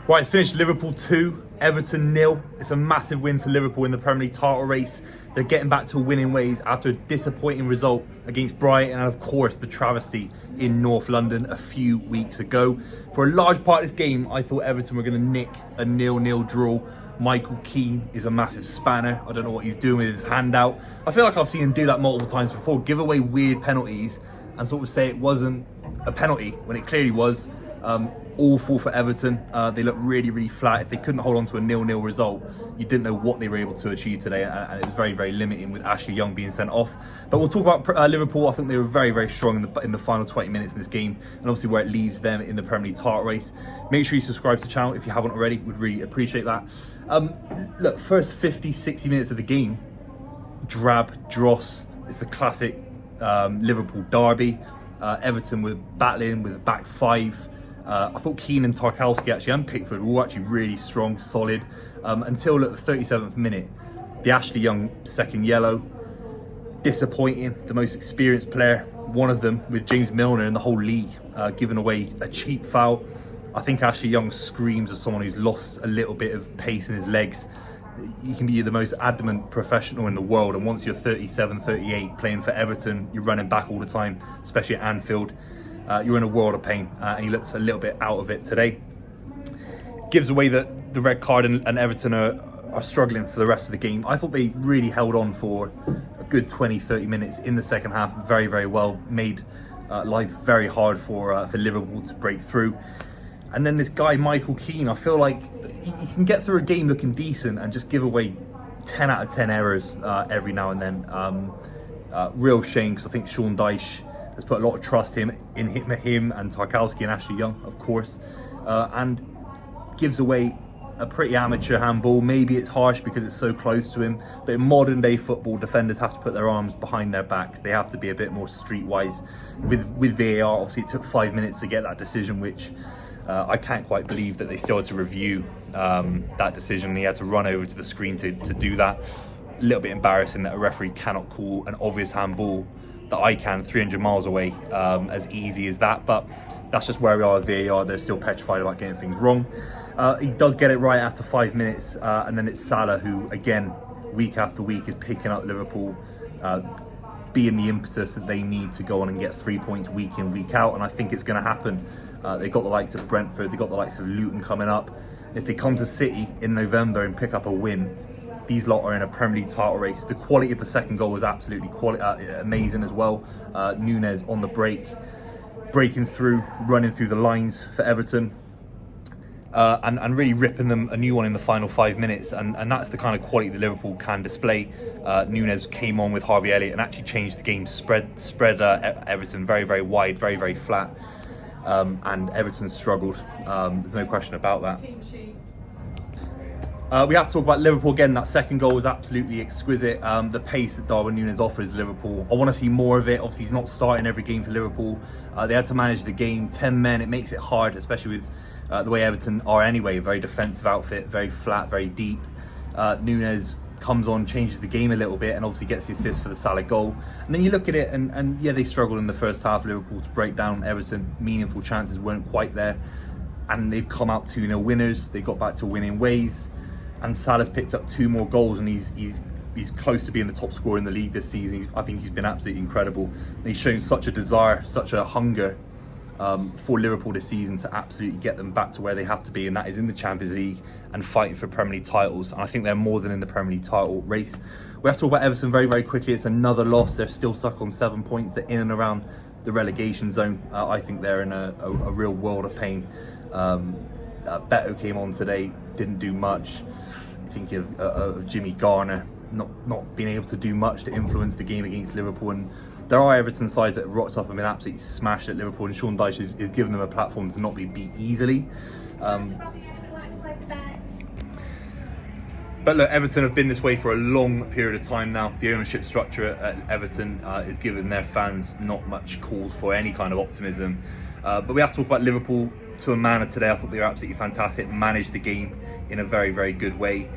Right, it's finished. Liverpool 2, Everton 0. It's a massive win for Liverpool in the Premier League title race. They're getting back to winning ways after a disappointing result against Brighton and, of course, the travesty in North London a few weeks ago. For a large part of this game, I thought Everton were going to nick a 0-0 draw. Michael Keane is a massive spanner. I don't know what he's doing with his hand out. I feel like I've seen him do that multiple times before, give away weird penalties and sort of say it wasn't a penalty when it clearly was. Awful for Everton. They look really, really flat. If they couldn't hold on to a 0-0 result, you didn't know what they were able to achieve today, and it was very, very limiting with Ashley Young being sent off. But we'll talk about Liverpool. I think they were very, very strong in the final 20 minutes in this game, and obviously where it leaves them in the Premier League title race. Make sure you subscribe to the channel if you haven't already. Would really appreciate that. Look, first 50, 60 minutes of the game, drab, dross. It's the classic Liverpool derby. Everton were battling with a back five. I thought Keane and Tarkowski actually and Pickford were all actually really strong, solid, until at the 37th minute, the Ashley Young second yellow. Disappointing. The most experienced player, one of them, with James Milner in the whole league, giving away a cheap foul. I think Ashley Young screams as someone who's lost a little bit of pace in his legs. You can be the most adamant professional in the world, and once you're 37, 38, playing for Everton, you're running back all the time, especially at Anfield. You're in a world of pain, and he looks a little bit out of it today. Gives away the red card, and Everton are struggling for the rest of the game. I thought they really held on for a good 20, 30 minutes in the second half, very, very well. Made life very hard for Liverpool to break through. And then this guy, Michael Keane, I feel like he can get through a game looking decent and just give away 10 out of 10 errors every now and then. Real shame, because I think Sean Dyche has put a lot of trust in him and Tarkowski and Ashley Young, of course, and gives away a pretty amateur handball. Maybe it's harsh because it's so close to him, but in modern day football, defenders have to put their arms behind their backs. They have to be a bit more streetwise. With VAR, obviously it took 5 minutes to get that decision, which I can't quite believe that they still had to review that decision. He had to run over to the screen to do that. A little bit embarrassing that a referee cannot call an obvious handball that I can 300 miles away as easy as that, but that's just where we are with VAR. They're still petrified about getting things wrong. He does get it right after 5 minutes, and then it's Salah who, again, week after week is picking up Liverpool, being the impetus that they need to go on and get 3 points week in, week out, and I think it's going to happen. They got the likes of Brentford, they got the likes of Luton coming up. If they come to City in November and pick up a win, these lot are in a Premier League title race. The quality of the second goal was absolutely amazing as well. Nunez on the break, breaking through, running through the lines for Everton, and really ripping them a new one in the final 5 minutes. And that's the kind of quality that Liverpool can display. Nunez came on with Harvey Elliott and actually changed the game, spread Everton very, very wide, very, very flat. And Everton struggled. There's no question about that. We have to talk about Liverpool again. That second goal was absolutely exquisite. The pace that Darwin Núñez offers Liverpool, I want to see more of it. Obviously, he's not starting every game for Liverpool. They had to manage the game, 10 men. It makes it hard, especially with the way Everton are anyway. Very defensive outfit, very flat, very deep. Núñez comes on, changes the game a little bit, and obviously gets the assist for the Salah goal. And then you look at it, and yeah, they struggled in the first half, Liverpool, to break down Everton. Meaningful chances weren't quite there. And they've come out 2-0 winners. They got back to winning ways. And Salah's picked up 2 more goals, and he's close to being the top scorer in the league this season. I think he's been absolutely incredible. And he's shown such a desire, such a hunger for Liverpool this season to absolutely get them back to where they have to be, and that is in the Champions League and fighting for Premier League titles. And I think they're more than in the Premier League title race. We have to talk about Everton very, very quickly. It's another loss. They're still stuck on 7 points. They're in and around the relegation zone. I think they're in a real world of pain. Beto came on today, didn't do much. Thinking of Jimmy Garner not being able to do much to influence the game against Liverpool. And there are Everton sides that have rocked up and been absolutely smashed at Liverpool, and Sean Dyche is giving them a platform to not be beat easily. But look, Everton have been this way for a long period of time now. The ownership structure at Everton is giving their fans not much cause for any kind of optimism. But we have to talk about Liverpool to a man today. I thought they were absolutely fantastic, managed the game in a very, very good way.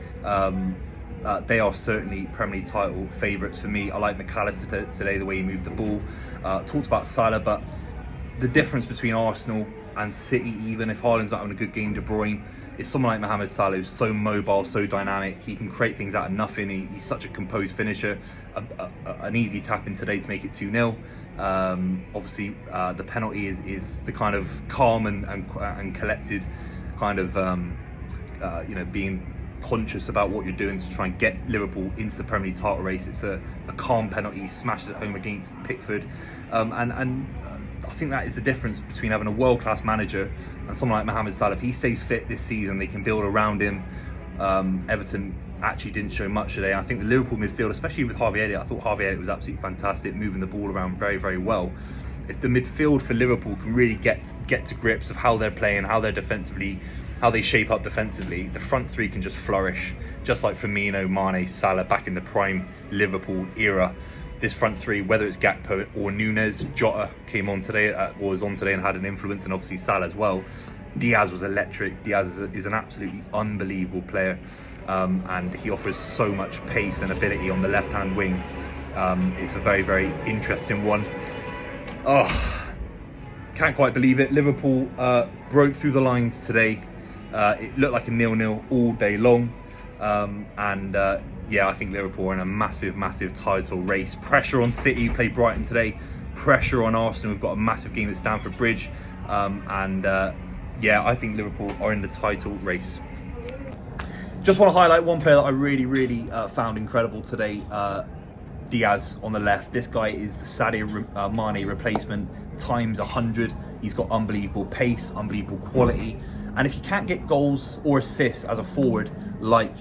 They are certainly Premier League title favourites for me. I like McAllister today, the way he moved the ball. Talked about Salah, but the difference between Arsenal and City, even if Haaland's not having a good game, De Bruyne, is someone like Mohamed Salah, who's so mobile, so dynamic. He can create things out of nothing. He's such a composed finisher. An easy tap in today to make it 2-0. Obviously, the penalty is the kind of calm and collected kind of, being conscious about what you're doing to try and get Liverpool into the Premier League title race. It's a calm penalty, smashes at home against Pickford, and I think that is the difference between having a world-class manager and someone like Mohamed Salah. If he stays fit this season, they can build around him. Everton actually didn't show much today. I think the Liverpool midfield, especially with Harvey Elliott, I thought Harvey Elliott was absolutely fantastic, moving the ball around very, very well. If the midfield for Liverpool can really get to grips of how they're playing, how they shape up defensively, the front three can just flourish, just like Firmino, Mane, Salah back in the prime Liverpool era. This front three, whether it's Gakpo or Nunez, Jota was on today and had an influence, and obviously Salah as well. Diaz was electric. Diaz is an absolutely unbelievable player, and he offers so much pace and ability on the left-hand wing. It's a very, very interesting one. Can't quite believe it. Liverpool broke through the lines today. It looked like a 0-0 all day long, I think Liverpool are in a massive, massive title race. Pressure on City, played Brighton today. Pressure on Arsenal, we've got a massive game at Stamford Bridge, I think Liverpool are in the title race. Just want to highlight one player that I really found incredible today. Diaz on the left. This guy is the Sadio Mane replacement times 100. He's got unbelievable pace, unbelievable quality. And if you can't get goals or assists as a forward like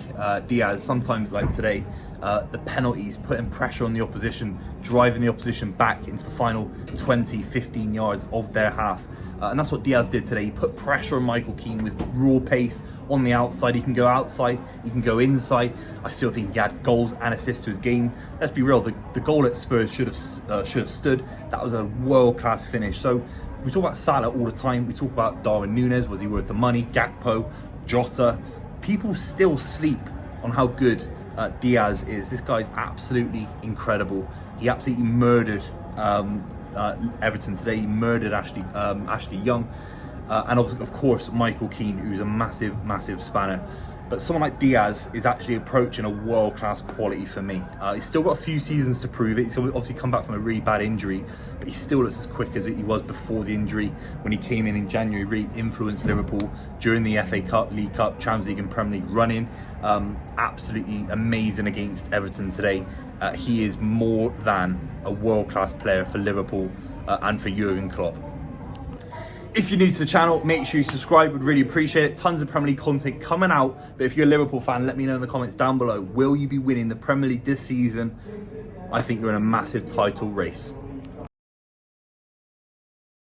Diaz, sometimes like today, the penalties, putting pressure on the opposition, driving the opposition back into the final 20, 15 yards of their half. And that's what Diaz did today. He put pressure on Michael Keane with raw pace on the outside. He can go outside, he can go inside. I still think he had goals and assists to his game. Let's be real, the goal at Spurs should have stood. That was a world-class finish. So we talk about Salah all the time. We talk about Darwin Nunez, was he worth the money? Gakpo, Jota. People still sleep on how good Diaz is. This guy's absolutely incredible. He absolutely murdered Everton today. He murdered Ashley Young, and of course Michael Keane, who's a massive spanner. But someone like Diaz is actually approaching a world-class quality for me. He's still got a few seasons to prove it. He's obviously come back from a really bad injury, but he still looks as quick as he was before the injury. When he came in January, really influenced Liverpool during the FA Cup, League Cup, Champions League and Premier League running. Absolutely amazing against Everton today. He is more than a world-class player for Liverpool and for Jurgen Klopp. If you're new to the channel, make sure you subscribe. Would really appreciate it. Tons of Premier League content coming out. But if you're a Liverpool fan, let me know in the comments down below. Will you be winning the Premier League this season? I think you're in a massive title race.